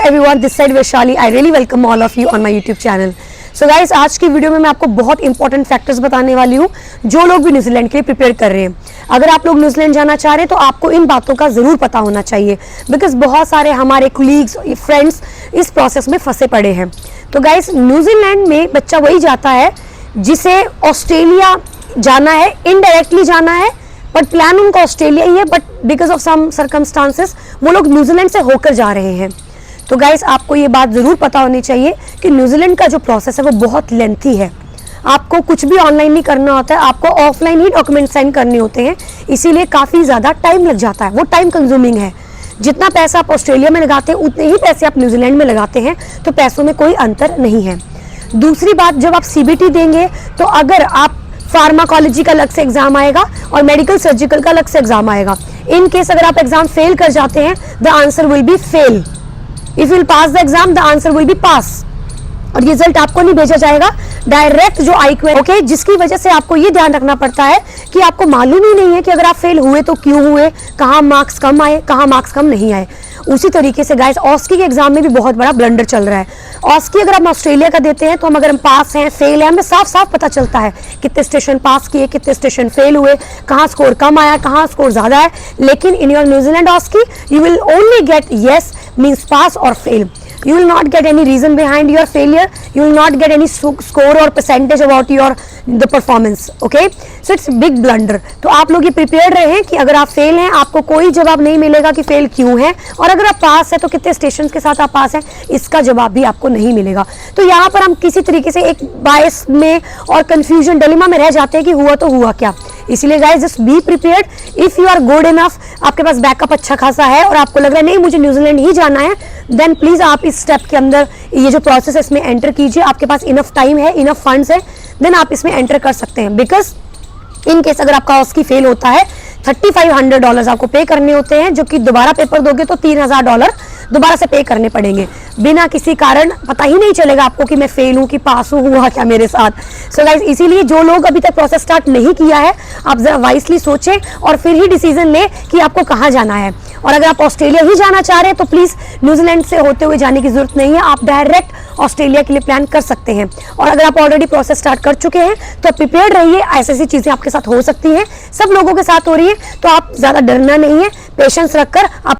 everyone, this side Vaishali. I really welcome all of you on my YouTube channel. So guys, आज की video में मैं आपको बहुत इंपॉर्टेंट फैक्टर्स बताने वाली हूँ जो लोग भी न्यूजीलैंड के लिए प्रिपेयर कर रहे हैं। अगर आप लोग न्यूजीलैंड जाना चाह रहे हैं तो आपको इन बातों का ज़रूर पता होना चाहिए, बिकॉज बहुत सारे हमारे कोलीग्स फ्रेंड्स इस प्रोसेस में फंसे पड़े हैं। तो गाइस, न्यूजीलैंड में बच्चा वही जाता है जिसे ऑस्ट्रेलिया जाना है, इनडायरेक्टली जाना है, बट प्लान उनका ऑस्ट्रेलिया ही है, but because of some circumstances वो लोग न्यूजीलैंड से होकर जा रहे हैं। तो गाइस, आपको ये बात ज़रूर पता होनी चाहिए कि न्यूजीलैंड का जो प्रोसेस है वो बहुत लेंथी है। आपको कुछ भी ऑनलाइन नहीं करना होता है, आपको ऑफलाइन ही डॉक्यूमेंट सेंड करने होते हैं, इसीलिए काफ़ी ज़्यादा टाइम लग जाता है। वो टाइम कंज्यूमिंग है। जितना पैसा आप ऑस्ट्रेलिया में लगाते हैं उतने ही पैसे आप न्यूजीलैंड में लगाते हैं, तो पैसों में कोई अंतर नहीं है। दूसरी बात, जब आप CBT देंगे तो अगर आप फार्माकोलॉजी का अलग से एग्जाम आएगा और मेडिकल सर्जिकल का अलग से एग्जाम आएगा। इन केस अगर आप एग्जाम फेल कर जाते हैं, the answer will be fail. If will pass the exam, the answer will be pass. और रिजल्ट आपको नहीं भेजा जाएगा, डायरेक्ट जो IQ, ओके, जिसकी वजह से आपको ये ध्यान रखना पड़ता है कि आपको मालूम ही नहीं है कि अगर आप फेल हुए तो क्यों हुए, कहाँ मार्क्स कम आए, कहाँ मार्क्स कम नहीं आए। उसी तरीके से गाइस, ऑस्की के एग्जाम में भी बहुत बड़ा ब्लंडर चल रहा है। ऑस्की अगर हम ऑस्ट्रेलिया का देते हैं तो हम अगर हम पास हैं, फेल है, हमें साफ साफ पता चलता है कितने स्टेशन पास किए, कितने स्टेशन फेल हुए, कहाँ स्कोर कम आया, कहाँ स्कोर ज्यादा है। लेकिन इन योर न्यूजीलैंड ऑस्की you will only get yes means pass और fail. You will not get any reason behind your failure. You will not get any score or percentage about the performance. Okay? So it's big blunder. तो आप लोग ये prepare रहे कि अगर आप fail हैं आपको कोई जवाब नहीं मिलेगा कि फेल क्यों है, और अगर आप पास है तो कितने स्टेशन के साथ आप पास हैं, इसका जवाब भी आपको नहीं मिलेगा। तो यहाँ पर हम किसी तरीके से एक बायस में और कंफ्यूजन डिलेमा में रह जाते हैं कि हुआ तो हुआ क्या। इसीलिए guys, just be prepared. If you are good enough, आपके पास बैकअप अच्छा खासा है और आपको लग रहा है नहीं मुझे न्यूजीलैंड ही जाना है, देन प्लीज आप इस स्टेप के अंदर ये जो प्रोसेस है इसमें एंटर कीजिए। आपके पास इनफ टाइम है, इनफ फंड्स है, देन आप इसमें एंटर कर सकते हैं। बिकॉज इन केस अगर आपका ऑस्की फेल होता है, $3500 आपको पे करने होते हैं, जो कि दोबारा पेपर दोगे तो $3000 दोबारा से पे करने पड़ेंगे। बिना किसी कारण पता ही नहीं चलेगा आपको कि मैं फेल हूँ कि पास हूँ, हुआ क्या मेरे साथ। सो गाइस, इसीलिए जो लोग अभी तक प्रोसेस स्टार्ट नहीं किया है, आप जरा वाइसली सोचें और फिर ही डिसीजन लें कि आपको कहाँ जाना है। और अगर आप ऑस्ट्रेलिया ही जाना चाह रहे हैं तो प्लीज न्यूजीलैंड से होते हुए जाने की जरूरत नहीं है, आप डायरेक्ट ऑस्ट्रेलिया के लिए प्लान कर सकते हैं। और अगर आप ऑलरेडी प्रोसेस स्टार्ट कर चुके हैं तो प्रिपेयर्ड रहिए, ऐसी चीजें आपके साथ हो सकती हैं, सब लोगों के साथ हो रही है, तो आप ज्यादा डरना नहीं है, पेशेंस रखकर आप